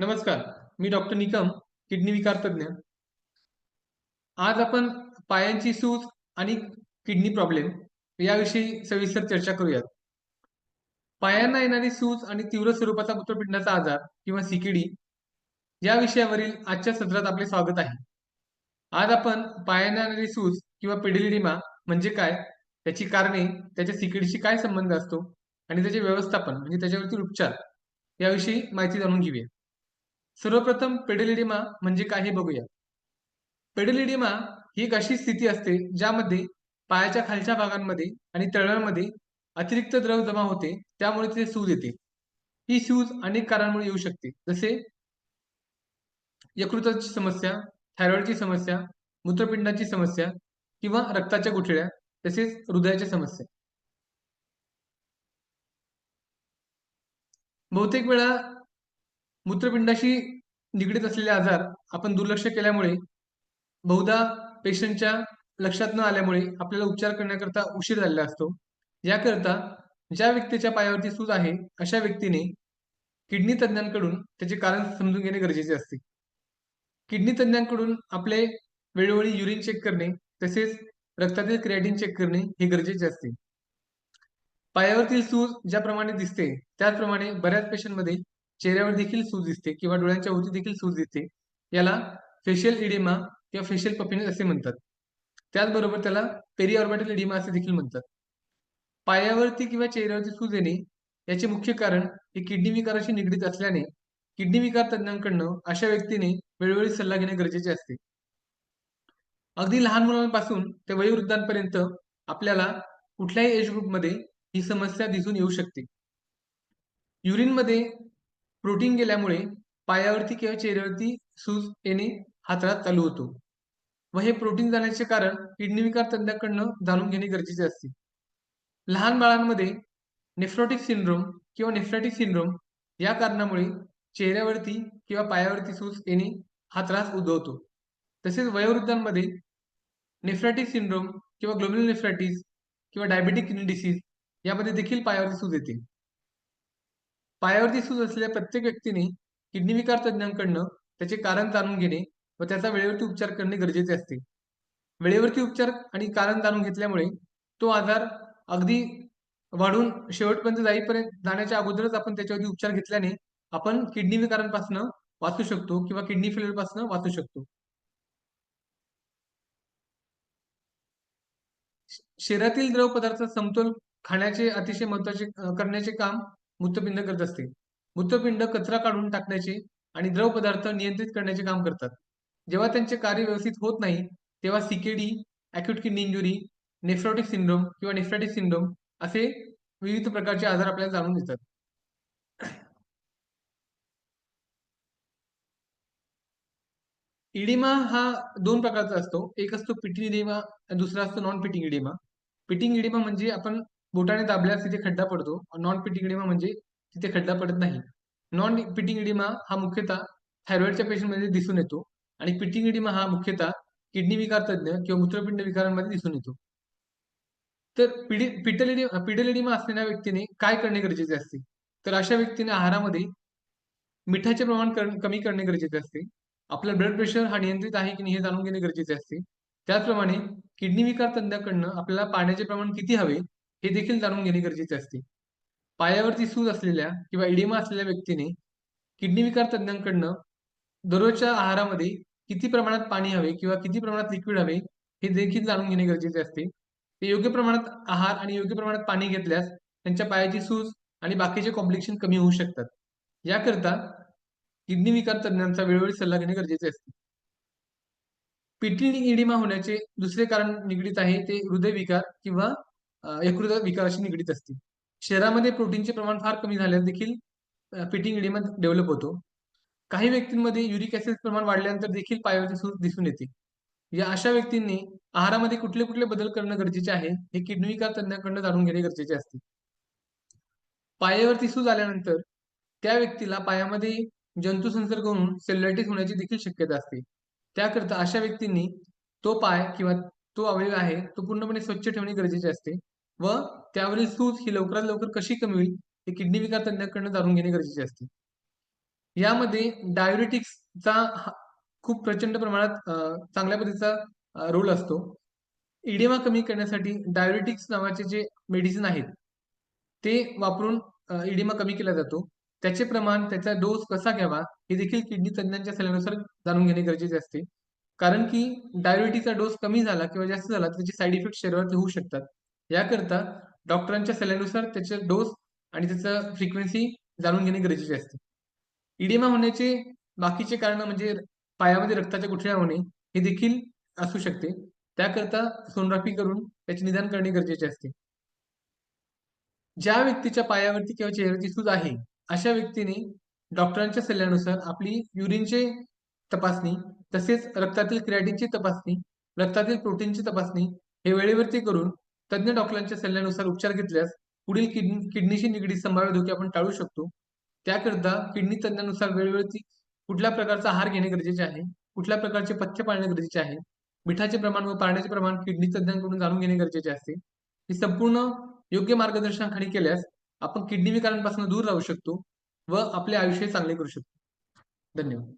नमस्कार. मी doctor Nikam, kidney विकार तज्ञ. आज आपण पायांची सूज आणि किडनी प्रॉब्लेम याविषयी सविस्तर चर्चा करूयात. पायांना येणारी सूज आणि तीव्र स्वरूपाचा मूत्रपिंडाचा आजार किंवा सीकेडी या विषयावरील आजच्या सत्रात आपले स्वागत आहे. आज आपण पायांना येणारी सूज किंवा पेडिलिडिमा म्हणजे काय, त्याची कारणे, त्याच्या सीकेडीशी काय संबंध असतो आणि त्याचे व्यवस्थापन म्हणजे त्याच्यावरती उपचार याविषयी माहिती जाणून घेऊया. सर्वप्रथम पेडिलिडिमा म्हणजे काय हे बघूया. पेडिलिडिमा ही एक अशी स्थिती असते ज्यामध्ये पायाच्या खालच्या भागांमध्ये आणि तळव्यांमध्ये अतिरिक्त द्रव जमा होते, त्यामुळे तिथे सूज येते. ही सूज अनेक कारणांमुळे येऊ शकते, जसे यकृताची समस्या, थायरॉइडची समस्या, मूत्रपिंडाची समस्या किंवा रक्ताच्या गुठळ्या तसेच हृदयाच्या समस्या. बहुतेक वेळा मूत्रपिंडाशी निगडीत असलेले आजार आपण दुर्लक्ष केल्यामुळे बहुधा पेशंटच्या लक्षात न आल्यामुळे आपल्याला उपचार करण्याकरता उशीर झालेला असतो. याकरता ज्या व्यक्तीच्या पायावरती सूज आहे, अशा व्यक्तीने किडनी तज्ञांकडून त्याचे कारण समजून घेणे गरजेचे असते. किडनी तज्ञांकडून आपले वेळोवेळी युरिन चेक करणे, तसेच रक्तातील क्रिएटिन चेक करणे हे गरजेचे असते. पायावरील सूज ज्याप्रमाणे दिसते, त्याचप्रमाणे बऱ्याच पेशंटमध्ये चेहऱ्यावर देखील सूज दिसते किंवा डोळ्यांच्या भोवती देखील सूज दिसते. याला फेशियल इडेमा किंवा फेशियल पफिनेस असे म्हणतात. त्याचबरोबर त्याला पेरिऑर्बिटल इडेमा असे देखील म्हणतात. पायावरती किंवा चेहऱ्यावरती सूज येणे याचे मुख्य कारण हे किडनी विकाराशी निगडीत असल्याने किडनी विकार तज्ञांकडून अशा व्यक्तीने वेळोवेळी सल्ला घेणे गरजेचे असते. अगदी लहान मुलांपासून ते वयोवृद्धांपर्यंत आपल्याला कुठल्याही एज ग्रुपमध्ये ही समस्या दिसून येऊ शकते. युरिनमध्ये प्रोटीन गेल्यामुळे पायावरती किंवा चेहऱ्यावरती सूज येणे हा त्रास चालू होतो व हे प्रोटीन जाण्याचे कारण किडनी विकार तज्ञाकडून जाणून घेणे गरजेचे असते. लहान बाळांमध्ये नेफ्रोटिक सिंड्रोम किंवा नेफ्रॅटिक सिंड्रोम या कारणामुळे चेहऱ्यावरती किंवा पायावरती सूज येणे हा त्रास उद्भवतो. तसेच वयोवृद्धांमध्ये नेफ्रॅटिक सिंड्रोम किंवा ग्लोमेरुलोनेफ्रायटिस किंवा डायबेटिक किडनी डिसीज यामध्ये देखील पायावरती सूज येते. पायावरती सूज असलेल्या प्रत्येक व्यक्तीने किडनी विकार तज्ञांकडून त्याचे कारण जाणून घेणे व त्याचा वेळेवरती उपचार करणे गरजेचे असते. वेळेवरती उपचार आणि कारण जाणून घेतल्यामुळे तो आजार अगदी वाढून शेवटपर्यंत जाण्याच्या अगोदरच आपण त्याच्यावरती उपचार घेतल्याने आपण किडनी विकारांपासून वाचू शकतो किंवा किडनी फेल्युअरपासून वाचू शकतो. शरीरातील द्रव पदार्थ समतोल खाण्याचे अतिशय महत्त्वाचे करण्याचे काम मूत्रपिंड करत असते. मूत्रपिंड कचरा काढून टाकण्याचे आणि द्रव पदार्थ नियंत्रित करण्याचे काम करतात. जेव्हा त्यांचे कार्य व्यवस्थित होत नाही, तेव्हा CKD, acute kidney injury, nephrotic syndrome किंवा नेफ्रॅटिक सिंड्रोम असे विविध प्रकारचे आजार आपल्याला जाणून येतात. इडिमा हा 2 प्रकारचा असतो. एक असतो पिटिंग इडिमा आणि दुसरा असतो non pitting oedema. Pitting oedema म्हणजे आपण बोटाने दाबल्यास तिथे खड्डा पडतो. नॉन पिटिंग इडिमा म्हणजे तिथे खड्डा पडत नाही. नॉन पिटिंग इडिमा हा मुख्यतः थायरॉइडच्या पेशंटमध्ये दिसून येतो आणि पिटिंग इडिमा हा मुख्यतः किडनी विकार तज्ञ किंवा मूत्रपिंड विकारांमध्ये दिसून येतो. तर पिडल इडिमा असलेल्या व्यक्तीने काय करणे गरजेचे असते? तर अशा व्यक्तीने आहारामध्ये मिठाचे प्रमाण कमी करणे गरजेचे असते. आपलं ब्लड प्रेशर हा नियंत्रित आहे की नाही हे जाणून घेणे गरजेचे असते. त्याचप्रमाणे किडनी विकार तज्ञाकडून आपल्याला पाण्याचे प्रमाण किती हवे हे देखील जाणून घेणे गरजेचे असते. पायावरती सूज असलेल्या किंवा इडेमा असलेल्या व्यक्तीने किडनी विकार तज्ञांकडून दररोजच्या आहारामध्ये किती प्रमाणात पाणी हवे किंवा किती प्रमाणात लिक्विड हवे हे देखील जाणून घेणे गरजेचे असते. ते योग्य प्रमाणात आहार आणि योग्य प्रमाणात पाणी घेतल्यास त्यांच्या पायाची सूज आणि बाकीचे कॉम्प्लिकेशन कमी होऊ शकतात. याकरता किडनी विकार तज्ञांचा वेळोवेळी सल्ला घेणे गरजेचे असते. पिठी इडिमा होण्याचे दुसरे कारण निगडीत आहे ते हृदयविकार किंवा यकृत विकाराशी निगडीत असते. शरीरामध्ये प्रोटीनचे प्रमाण फार कमी झाल्यास देखील पिटिंग इडिमा डेव्हलप होतो. काही व्यक्तींमध्ये युरिक ॲसिड प्रमाण वाढल्यानंतर देखील पायावरची सूज दिसून येते. या अशा व्यक्तींनी आहारामध्ये कुठले बदल करणं गरजेचे आहे, हे किडनी विकार तज्ञाकडून जाणून घेणे गरजेचे असते. पायावरती सूज आल्यानंतर त्या व्यक्तीला पायामध्ये जंतुसंसर्ग होऊन सेल्युलायटिस होण्याची देखील शक्यता असते. त्याकरता अशा व्यक्तींनी तो पाय किंवा तो अवयव आहे, तो पूर्णपणे स्वच्छ ठेवणे गरजेचे असते व त्यावरील सूज ही लवकरात लवकर कशी कमी होईल, हे किडनी विकार तज्ञाकडून जाणून घेणे गरजेचे असते. यामध्ये डायुरेटिक्सचा खूप प्रचंड प्रमाणात चांगल्या पद्धतीचा रोल असतो. इडेमा कमी करण्यासाठी डायुरेटिक्स नावाचे जे मेडिसिन आहेत, ते वापरून इडेमा कमी केला जातो. त्याचे प्रमाण, त्याचा डोस कसा घ्यावा, हे देखील किडनी तज्ञांच्या सल्ल्यानुसार जाणून घेणे गरजेचे असते. कारण की डायुरेटिकचा डोस कमी झाला किंवा जास्त झाला, तर त्याचे साइड इफेक्ट शरीरावरती होऊ शकतात. याकरता डॉक्टरांच्या सल्ल्यानुसार त्याचे डोस आणि त्याचं फ्रिक्वेन्सी जाणून घेणे गरजेचे असते. इडेमा होण्याचे बाकीचे कारणं म्हणजे पायामध्ये रक्ताच्या गुठळ्या होणे, हे देखील असू शकते. त्याकरता सोनोग्राफी करून त्याचे निदान करणे गरजेचे असते. ज्या व्यक्तीच्या पायावरती किंवा चेहऱ्यावरती सूज आहे, अशा व्यक्तीने डॉक्टरांच्या सल्ल्यानुसार आपली युरिनची तपासणी, तसेच रक्तातील क्रिएटिनची तपासणी, रक्तातील प्रोटीनची तपासणी हे वेळेवरती करून तज्ञ डॉक्टरांच्या सल्ल्यानुसार उपचार घेतल्यास पुढील किडनीशी निगडीत संभाव्य धोके आपण टाळू शकतो. त्याकरता किडनी तज्ञानुसार वेळोवेळी कुठल्या प्रकारचा आहार घेणे गरजेचे आहे, कुठल्या प्रकारचे पथ्य पाळणे गरजेचे आहे, मिठाचे प्रमाण व पाण्याचे प्रमाण किडनी तज्ञांकडून जाणून घेणे गरजेचे असते. ही संपूर्ण योग्य मार्गदर्शनाखाली केल्यास आपण किडनी विकारांपासून दूर राहू शकतो व आपले आयुष्य चांगले करू शकतो. धन्यवाद.